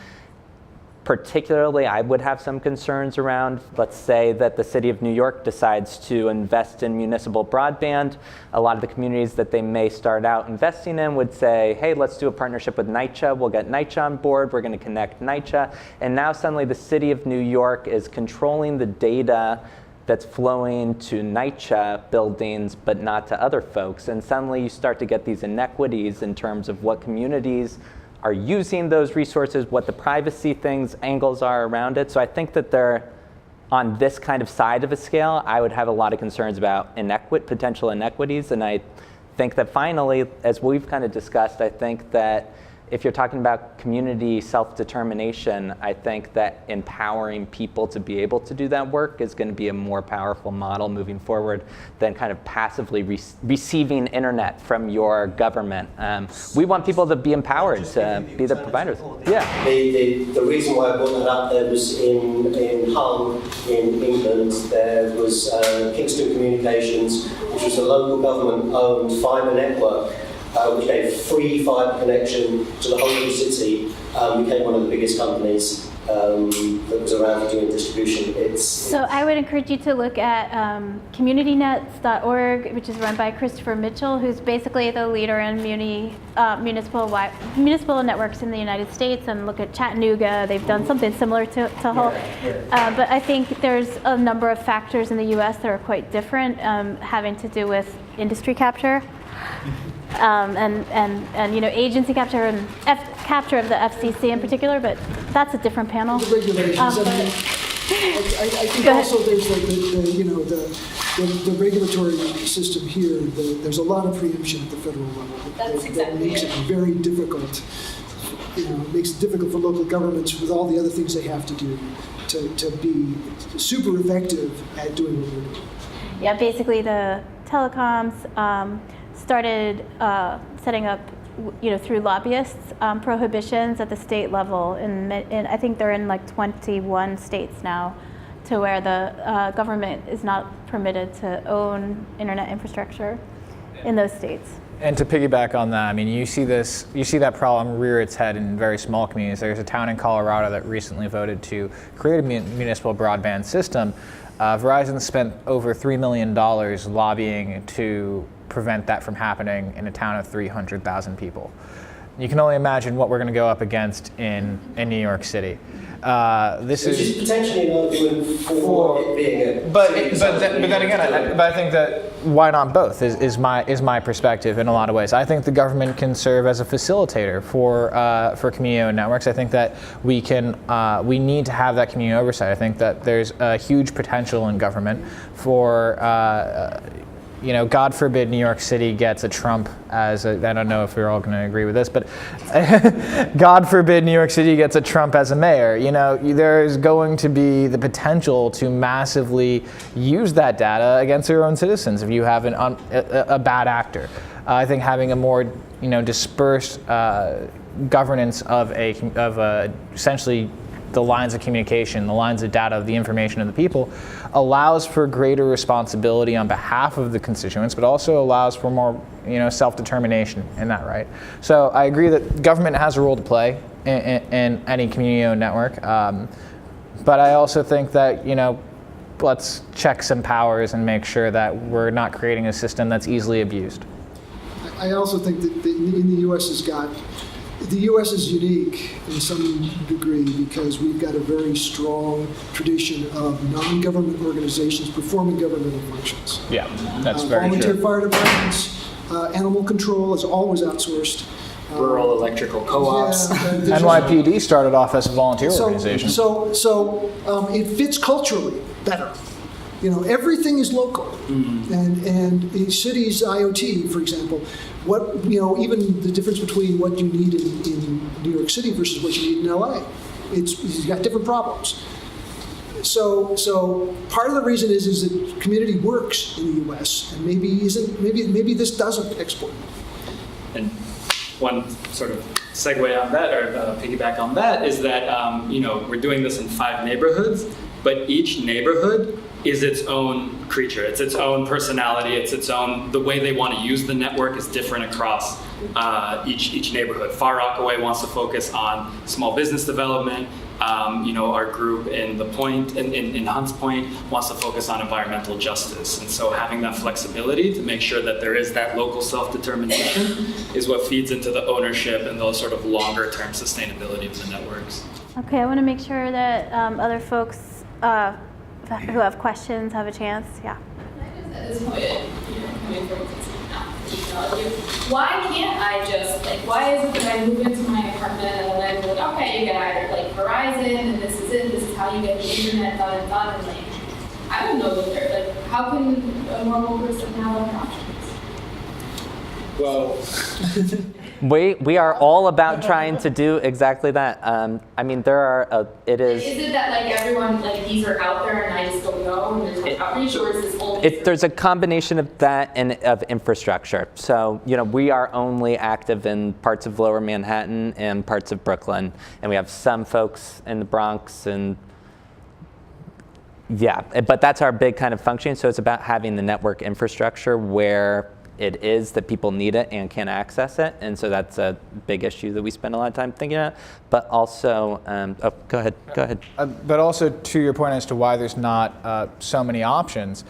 particularly, I would have some concerns around, let's say that the city of New York decides to invest in municipal broadband. A lot of the communities that they may start out investing in would say, hey, let's do a partnership with NYCHA. We'll get NYCHA on board. We're going to connect NYCHA. And now suddenly the city of New York is controlling the data that's flowing to NYCHA buildings, but not to other folks. And suddenly you start to get these inequities in terms of what communities are using those resources, what the privacy angles are around it. So I think that they're on this kind of side of a scale, I would have a lot of concerns about potential inequities. And I think that finally, as we've kind of discussed, I think that if you're talking about community self-determination, I think that empowering people to be able to do that work is going to be a more powerful model moving forward than kind of passively receiving internet from your government. We want people to be empowered to be the providers. Yeah. The reason why I brought that up, there was in Hull in England, there was Kingston Communications, which was a local government-owned fibre network, which gave free fibre connection to the whole of the city, became one of the biggest companies that was around doing distribution. So I would encourage you to look at communitynets.org, which is run by Christopher Mitchell, who's basically the leader in municipal networks in the United States, and look at Chattanooga. They've done something similar to Hull. But I think there's a number of factors in the US that are quite different, having to do with industry capture. And you know, agency capture and capture of the FCC in particular, but that's a different panel. The regulations. I think also there's the regulatory system here. There's a lot of preemption at the federal level. That makes it very difficult. It makes it difficult for local governments with all the other things they have to do to be super effective at doing what they're doing. Yeah, basically the telecoms started setting up, through lobbyists, prohibitions at the state level. And I think they're in like 21 states now, to where the government is not permitted to own internet infrastructure in those states. And to piggyback on that, I mean, you see that problem rear its head in very small communities. There's a town in Colorado that recently voted to create a municipal broadband system. Verizon spent over $3 million lobbying to prevent that from happening in a town of 300,000 people. You can only imagine what we're going to go up against in New York City. This is potentially an argument for it being a. But then again, I think that why not both is my perspective in a lot of ways. I think the government can serve as a facilitator for community-owned networks. I think that we need to have that community oversight. I think that there's a huge potential in government for. God forbid New York City gets a Trump I don't know if we're all going to agree with this, but God forbid New York City gets a Trump as a mayor. There's going to be the potential to massively use that data against your own citizens if you have a bad actor. I think having a more dispersed governance of essentially the lines of communication, the lines of data, the information of the people, allows for greater responsibility on behalf of the constituents, but also allows for more, self-determination in that right. So I agree that government has a role to play in any community-owned network, but I also think that, let's check some powers and make sure that we're not creating a system that's easily abused. I also think that in the the U.S. is unique in some degree because we've got a very strong tradition of non-government organizations performing governmental functions. Yeah, that's very volunteer true. Fire departments, animal control is always outsourced. Rural electrical co-ops. NYPD started off as a volunteer organization. So it fits culturally better. Everything is local, and in cities IoT, for example, even the difference between what you need in New York City versus what you need in LA, you've got different problems. So part of the reason is that community works in the U.S. and maybe this doesn't export. And one sort of segue on that, or piggyback on that, is that we're doing this in 5 neighborhoods, but each neighborhood is its own creature. It's its own personality. It's its own, the way they want to use the network is different across each neighborhood. Far Rockaway wants to focus on small business development. Our group in the Point, in Hunts Point, wants to focus on environmental justice. And so having that flexibility to make sure that there is that local self-determination is what feeds into the ownership and those sort of longer-term sustainability of the networks. Okay, I want to make sure that other folks who have questions have a chance. Yeah. At this point, coming from technology, why can't I just, why is it that I move into my apartment and the landlord, okay, you get either Verizon and this is it, this is how you get the internet done and done, and I don't know that they're, how can a normal person have other options? Well, We are all about trying to do exactly that. I mean, there are, it is. Is it that everyone, these are out there and I just don't know and there's no outreach, or is this whole? There's a combination of that and of infrastructure. So, we are only active in parts of Lower Manhattan and parts of Brooklyn, and we have some folks in the Bronx and yeah, but that's our big kind of function. So it's about having the network infrastructure where it is that people need it and can access it, and so that's a big issue that we spend a lot of time thinking about. But also, go ahead. But also to your point as to why there's not so many options,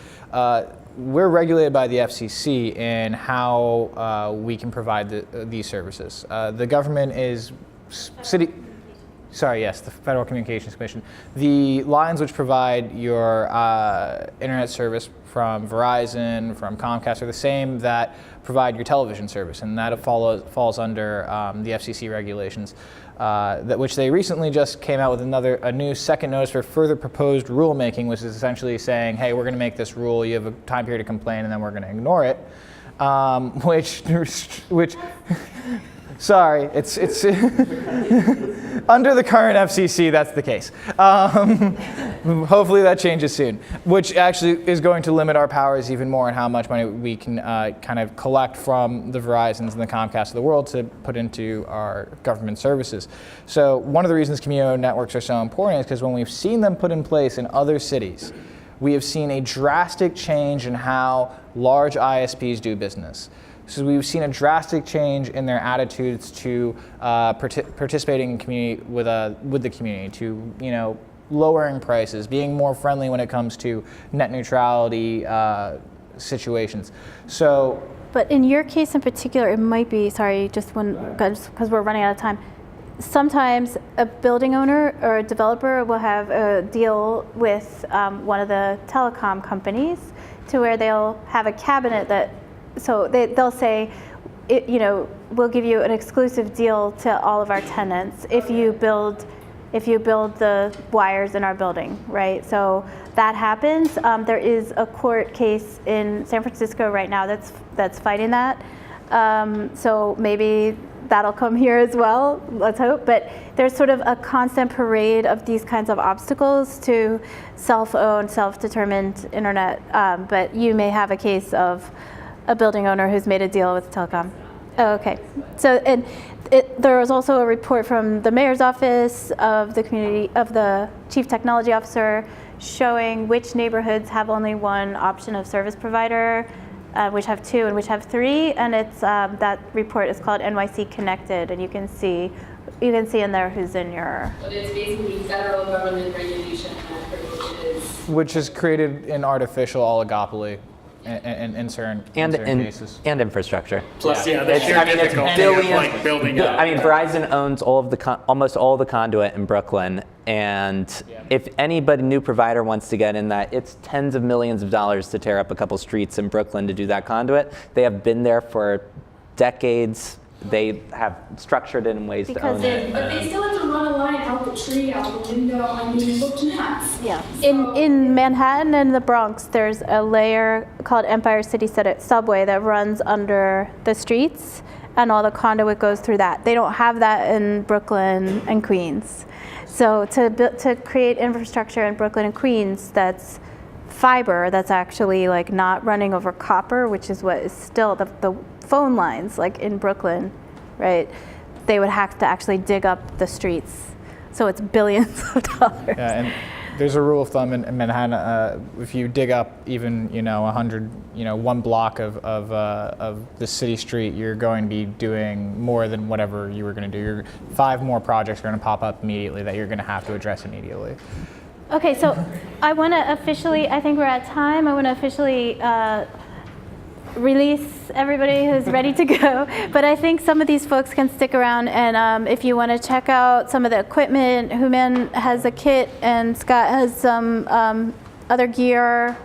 we're regulated by the FCC in how we can provide these services. The government is the Federal Communications Commission. The lines which provide your internet service from Verizon, from Comcast, are the same that provide your television service, and that falls under the FCC regulations, which they recently just came out with a new second notice for further proposed rulemaking, which is essentially saying, hey, we're going to make this rule, you have a time period to complain, and then we're going to ignore it, which sorry, it's under the current FCC, that's the case. Hopefully that changes soon, which actually is going to limit our powers even more and how much money we can kind of collect from the Verizons and the Comcasts of the world to put into our government services. So one of the reasons community networks are so important is because when we've seen them put in place in other cities, we have seen a drastic change in how large ISPs do business. So we've seen a drastic change in their attitudes to participating in community with the community, to lowering prices, being more friendly when it comes to net neutrality situations. So, but in your case in particular, it might be because we're running out of time. Sometimes a building owner or a developer will have a deal with one of the telecom companies to where they'll have a cabinet that. So they'll say, we'll give you an exclusive deal to all of our tenants if you build the wires in our building, right? So that happens. There is a court case in San Francisco right now that's fighting that. So maybe that'll come here as well, let's hope. But there's sort of a constant parade of these kinds of obstacles to self-owned, self-determined internet. But you may have a case of a building owner who's made a deal with telecom. Oh, okay. So there was also a report from the mayor's office of the chief technology officer showing which neighborhoods have only one option of service provider, which have two and which have three, and it's that report is called NYC Connected, and you can see in there who's in your. But it's basically federal government regulation which has created an artificial oligopoly. In certain cases. And infrastructure. Plus, the sheer difficulty of building up. Verizon owns almost all the conduit in Brooklyn, and if anybody new provider wants to get in that, it's tens of millions of dollars to tear up a couple streets in Brooklyn to do that conduit. They have been there for decades. They have structured it in ways to own it. But they still have to run a line out the tree, out the window. I mean, it looks nuts. Yeah. In Manhattan and the Bronx, there's a layer called Empire City Subway that runs under the streets, and all the conduit goes through that. They don't have that in Brooklyn and Queens. So to create infrastructure in Brooklyn and Queens that's fiber, that's actually not running over copper, which is what is still the phone lines in Brooklyn, right? They would have to actually dig up the streets. So it's billions of dollars. Yeah, there's a rule of thumb in Manhattan. If you dig up even 100, one block of the city street, you're going to be doing more than whatever you were going to do. 5 more projects are going to pop up immediately that you're going to have to address immediately. Okay, so I want to officially, I think we're at time. I want to officially release everybody who's ready to go. But I think some of these folks can stick around, and if you want to check out some of the equipment, Houman has a kit and Scott has some other gear.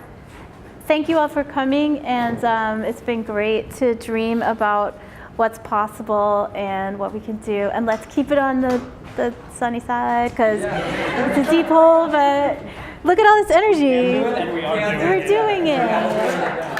Thank you all for coming, and it's been great to dream about what's possible and what we can do. And let's keep it on the sunny side, because it's a deep hole, but look at all this energy. We're doing it.